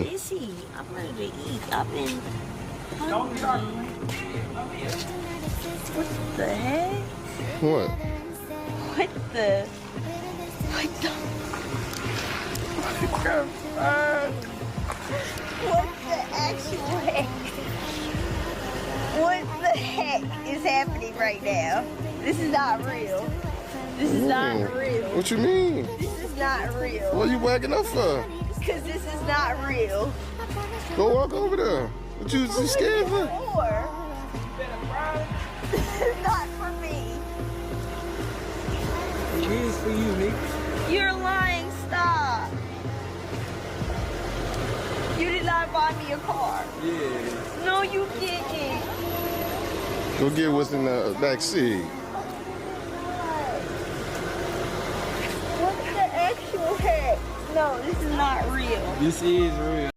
busy. I'm ready to eat. I've been hungry. What the heck? What? What the? What the? What the actual heck? What the heck is happening right now? This is not real. This is not real. What you mean? This is not real. What are you wagging up for? Because this is not real. Go walk over there. What you scared for? This is not for me. Cheers for you, Nick. You're lying. Stop. You did not buy me a car. Yeah. No, you didn't. Go get what's in the back seat. What the actual heck? No, this is not real. This is real.